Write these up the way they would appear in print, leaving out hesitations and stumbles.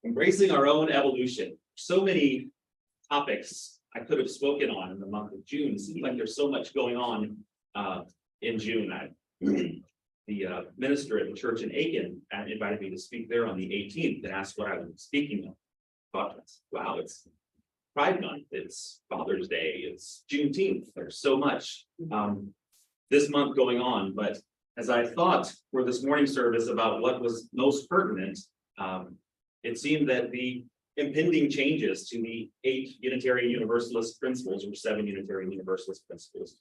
Embracing our own evolution. So many topics I could have spoken on in the month of June. It seems like there's so much going on in June. The minister at the church in Aiken invited me to speak there on the 18th and asked what I was speaking of. Thought, wow, it's Pride Month, it's Father's Day, it's Juneteenth. There's so much this month going on. But as I thought for this morning service about what was most pertinent, it seemed that the impending changes to the 8 Unitarian Universalist principles, or 7 Unitarian Universalist principles,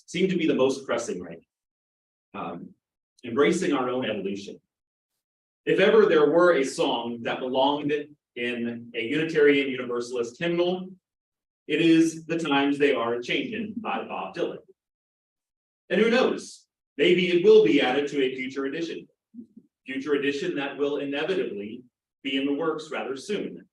seem to be the most pressing right now. Embracing our own evolution. If ever there were a song that belonged in a Unitarian Universalist hymnal, it is "The Times They Are Changin'" by Bob Dylan. And who knows, maybe it will be added to a future edition that will inevitably be in the works rather soon.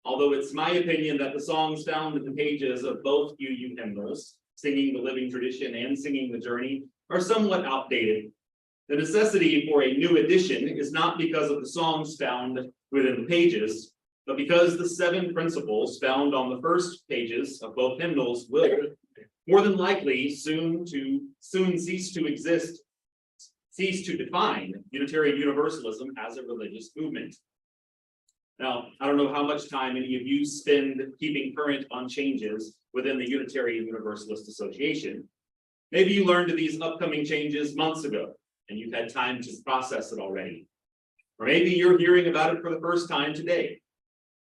Although it's my opinion that the songs found in the pages of both UU hymnals, Singing the Living Tradition and Singing the Journey, are somewhat outdated. The necessity for a new edition is not because of the songs found within the pages, but because the 7 principles found on the first pages of both hymnals will more than likely soon cease to define Unitarian Universalism as a religious movement. Now, I don't know how much time any of you spend keeping current on changes within the Unitarian Universalist Association. Maybe you learned of these upcoming changes months ago, and you've had time to process it already. Or maybe you're hearing about it for the first time today.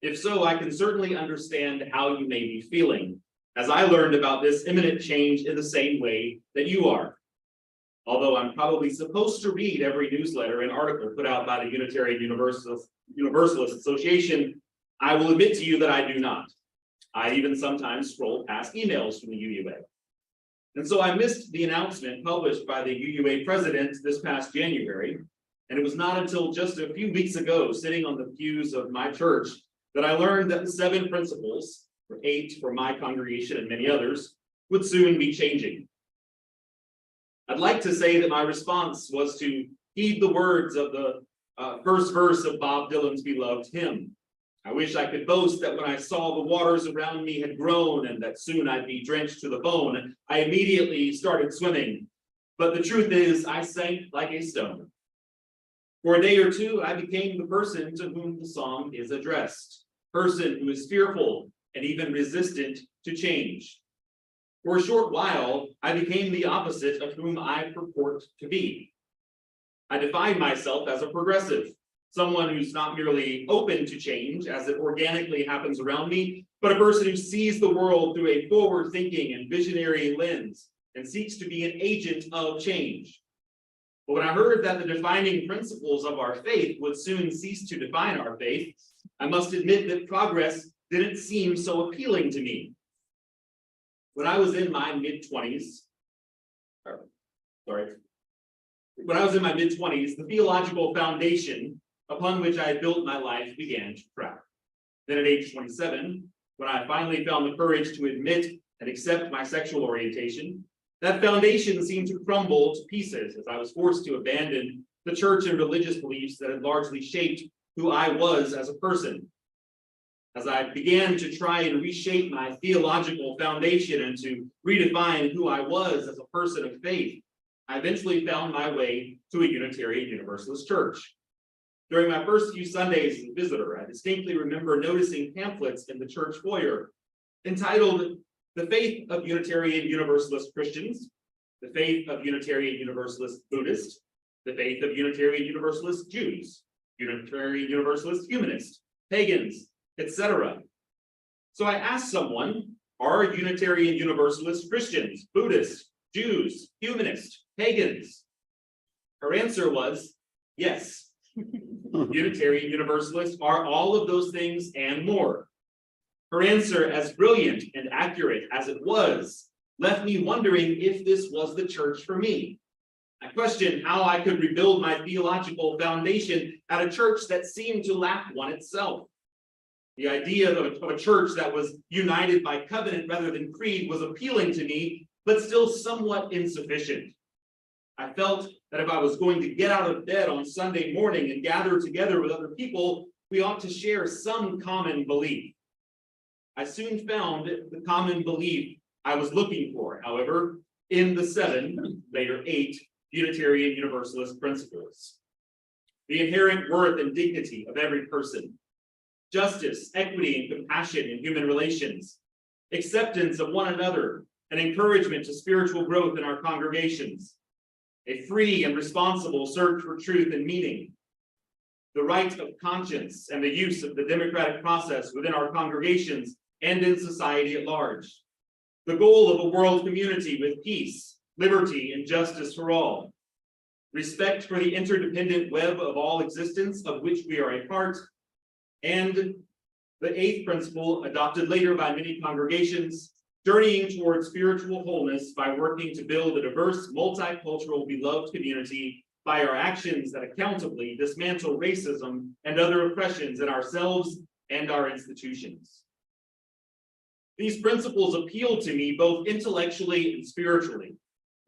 If so, I can certainly understand how you may be feeling, as I learned about this imminent change in the same way that you are. Although I'm probably supposed to read every newsletter and article put out by the Unitarian Universalist Association, I will admit to you that I do not. I even sometimes scroll past emails from the UUA. And so I missed the announcement published by the UUA president this past January, and it was not until just a few weeks ago, sitting on the pews of my church, that I learned that the 7 principles, or 8 for my congregation and many others, would soon be changing. I'd like to say that my response was to heed the words of the first verse of Bob Dylan's beloved hymn. I wish I could boast that when I saw the waters around me had grown and that soon I'd be drenched to the bone, I immediately started swimming. But the truth is, I sank like a stone. For a day or two, I became the person to whom the song is addressed, person who is fearful and even resistant to change. For a short while, I became the opposite of whom I purport to be. I define myself as a progressive, someone who's not merely open to change as it organically happens around me, but a person who sees the world through a forward-thinking and visionary lens and seeks to be an agent of change. But when I heard that the defining principles of our faith would soon cease to define our faith, I must admit that progress didn't seem so appealing to me. When I was in my mid-20s, the theological foundation upon which I had built my life began to crack. Then at age 27, when I finally found the courage to admit and accept my sexual orientation, that foundation seemed to crumble to pieces as I was forced to abandon the church and religious beliefs that had largely shaped who I was as a person. As I began to try and reshape my theological foundation and to redefine who I was as a person of faith, I eventually found my way to a Unitarian Universalist church. During my first few Sundays as a visitor, I distinctly remember noticing pamphlets in the church foyer entitled "The Faith of Unitarian Universalist Christians," "The Faith of Unitarian Universalist Buddhists," "The Faith of Unitarian Universalist Jews," "Unitarian Universalist Humanists," "Pagans," etc. So I asked someone, are Unitarian Universalist Christians, Buddhists, Jews, Humanists, Pagans? Her answer was, yes. Unitarian Universalists are all of those things and more. Her answer, as brilliant and accurate as it was, left me wondering if this was the church for me. I questioned how I could rebuild my theological foundation at a church that seemed to lack one itself. The idea of a church that was united by covenant rather than creed was appealing to me, but still somewhat insufficient. I felt that if I was going to get out of bed on Sunday morning and gather together with other people, we ought to share some common belief. I soon found the common belief I was looking for, however, in the 7, later 8, Unitarian Universalist principles. The inherent worth and dignity of every person, justice, equity, and compassion in human relations, acceptance of one another, and encouragement to spiritual growth in our congregations, a free and responsible search for truth and meaning, the right of conscience and the use of the democratic process within our congregations and in society at large, the goal of a world community with peace, liberty, and justice for all, respect for the interdependent web of all existence of which we are a part, and the 8th principle, adopted later by many congregations, journeying toward spiritual wholeness by working to build a diverse, multicultural, beloved community by our actions that accountably dismantle racism and other oppressions in ourselves and our institutions. These principles appealed to me both intellectually and spiritually.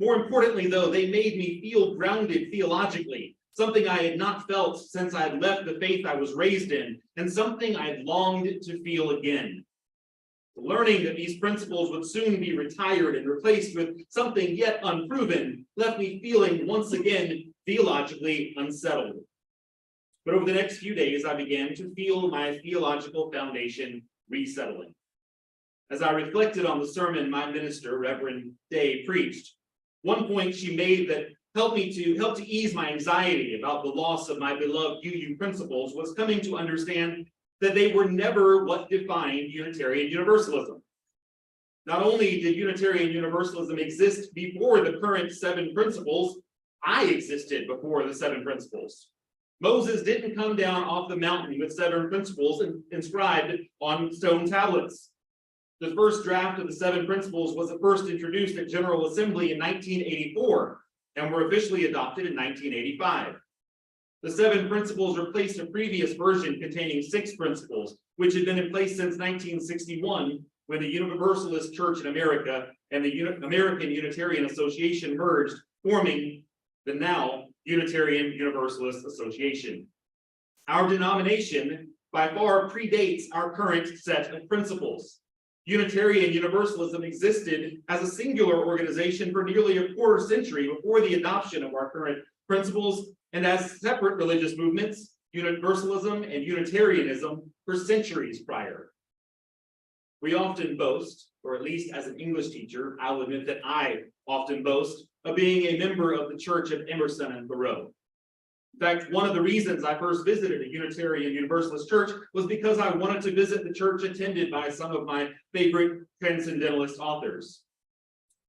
More importantly, though, they made me feel grounded theologically, something I had not felt since I had left the faith I was raised in, and something I had longed to feel again. Learning that these principles would soon be retired and replaced with something yet unproven left me feeling once again theologically unsettled. But over the next few days, I began to feel my theological foundation resettling. As I reflected on the sermon my minister, Reverend Day, preached, one point she made that helped to ease my anxiety about the loss of my beloved UU principles was coming to understand that they were never what defined Unitarian Universalism. Not only did Unitarian Universalism exist before the current 7 principles, I existed before the 7 principles. Moses didn't come down off the mountain with 7 principles inscribed on stone tablets. The first draft of the 7 principles was first introduced at General Assembly in 1984 and were officially adopted in 1985. The 7 principles replaced a previous version containing 6 principles, which had been in place since 1961 when the Universalist Church in America and the American Unitarian Association merged, forming the now Unitarian Universalist Association. Our denomination by far predates our current set of principles. Unitarian Universalism existed as a singular organization for nearly a quarter century before the adoption of our current principles, and as separate religious movements, Universalism and Unitarianism, for centuries prior. We often boast, or at least as an English teacher, I'll admit that I often boast, of being a member of the Church of Emerson and Thoreau. In fact, one of the reasons I first visited a Unitarian Universalist church was because I wanted to visit the church attended by some of my favorite transcendentalist authors.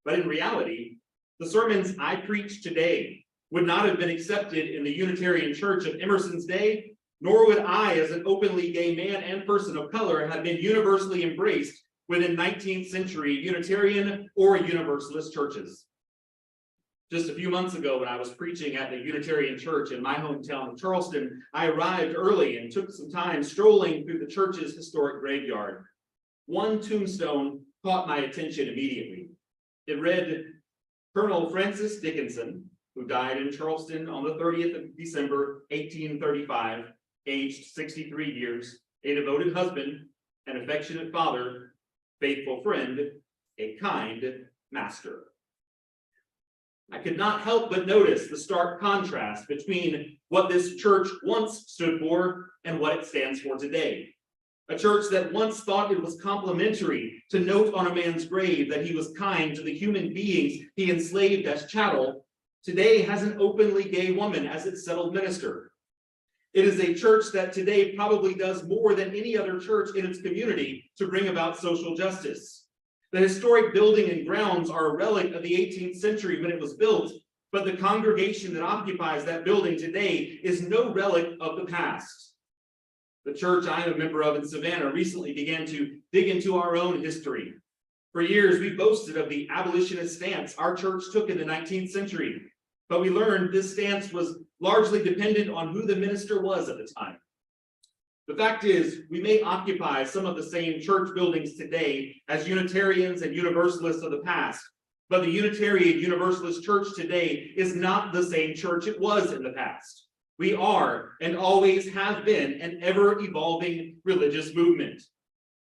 But in reality, the sermons I preach today would not have been accepted in the Unitarian Church of Emerson's day, nor would I, as an openly gay man and person of color, have been universally embraced within 19th century Unitarian or Universalist churches. Just a few months ago, when I was preaching at the Unitarian Church in my hometown of Charleston, I arrived early and took some time strolling through the church's historic graveyard. One tombstone caught my attention immediately. It read, Colonel Francis Dickinson, who died in Charleston on the 30th of December, 1835, aged 63 years, a devoted husband, an affectionate father, faithful friend, a kind master. I could not help but notice the stark contrast between what this church once stood for and what it stands for today. A church that once thought it was complimentary to note on a man's grave that he was kind to the human beings he enslaved as chattel, today has an openly gay woman as its settled minister. It is a church that today probably does more than any other church in its community to bring about social justice. The historic building and grounds are a relic of the 18th century when it was built, but the congregation that occupies that building today is no relic of the past. The church I am a member of in Savannah recently began to dig into our own history. For years, we boasted of the abolitionist stance our church took in the 19th century, but we learned this stance was largely dependent on who the minister was at the time. The fact is, we may occupy some of the same church buildings today as Unitarians and Universalists of the past, But the Unitarian Universalist church today is not the same church it was in the past. We are and always have been an ever-evolving religious movement.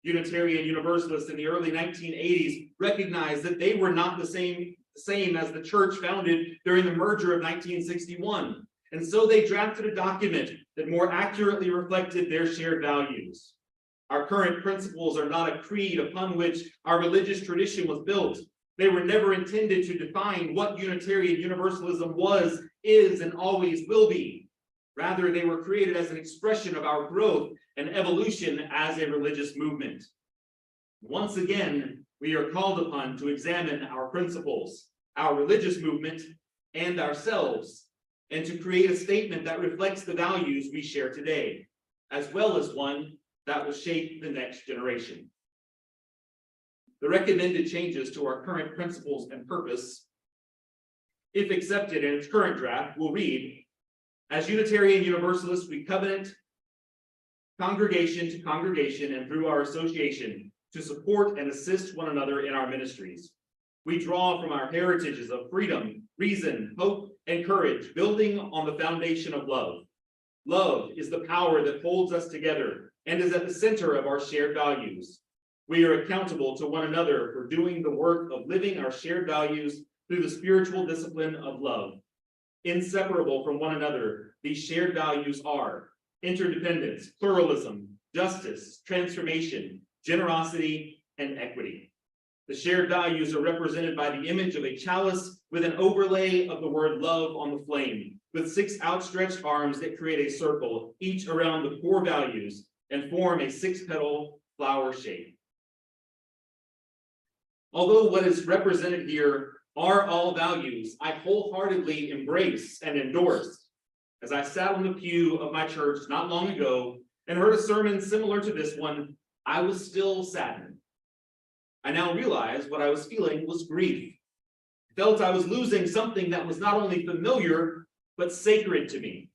Unitarian Universalists in the early 1980s recognized that they were not the same as the church founded during the merger of 1961. And so they drafted a document that more accurately reflected their shared values. Our current principles are not a creed upon which our religious tradition was built. They were never intended to define what Unitarian Universalism was, is, and always will be. Rather, they were created as an expression of our growth and evolution as a religious movement. Once again, we are called upon to examine our principles, our religious movement, and ourselves, and to create a statement that reflects the values we share today, as well as one that will shape the next generation. The recommended changes to our current principles and purpose, if accepted in its current draft, will read, as Unitarian Universalists, we covenant congregation to congregation and through our association to support and assist one another in our ministries. We draw from our heritages of freedom, reason, hope, and courage, building on the foundation of love. Love is the power that holds us together and is at the center of our shared values. We are accountable to one another for doing the work of living our shared values through the spiritual discipline of love. Inseparable from one another, these shared values are interdependence, pluralism, justice, transformation, generosity, and equity. The shared values are represented by the image of a chalice with an overlay of the word love on the flame, with 6 outstretched arms that create a circle, each around the core values, and form a 6-petal flower shape. Although what is represented here are all values I wholeheartedly embrace and endorse, as I sat on the pew of my church not long ago and heard a sermon similar to this one, I was still saddened. I now realize what I was feeling was grief. I felt I was losing something that was not only familiar, but sacred to me.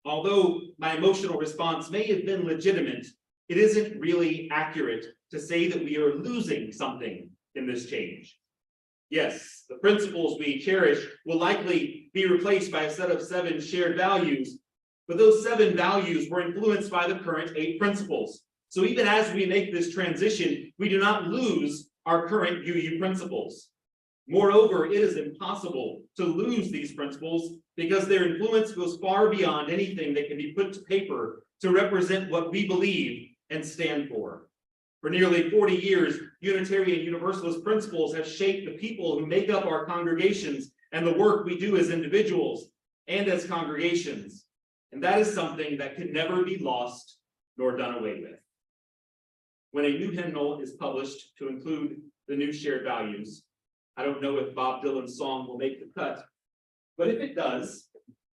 Although my emotional response may have been legitimate, it isn't really accurate to say that we are losing something in this change. Yes, the principles we cherish will likely be replaced by a set of 7 shared values, but those 7 values were influenced by the current 8 principles. So even as we make this transition, we do not lose our current UU principles. Moreover, it is impossible to lose these principles because their influence goes far beyond anything that can be put to paper to represent what we believe and stand for. For nearly 40 years, Unitarian Universalist principles have shaped the people who make up our congregations and the work we do as individuals and as congregations. And that is something that can never be lost nor done away with. When a new hymnal is published to include the new shared values, I don't know if Bob Dylan's song will make the cut, but if it does,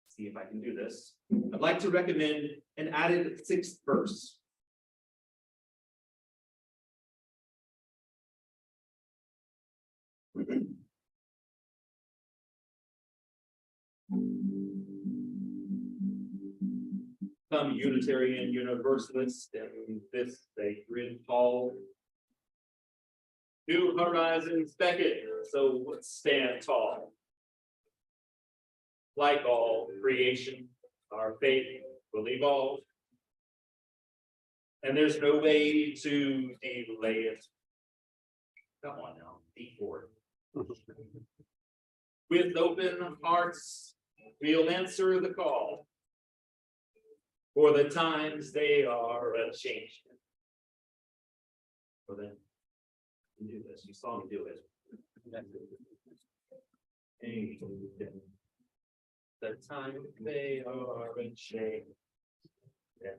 see if I can do this, I'd like to recommend an added 6th verse. Come, Unitarian Universalists, in this sacred hall. New horizons beckon, so let's stand tall. Like all creation, our faith will evolve, and there's no way to delay it. Come on now, D4. With open hearts, we'll answer the call. For the times they are a-changing. So then, you do this. You saw me do it. The time they are a-changing. Yeah.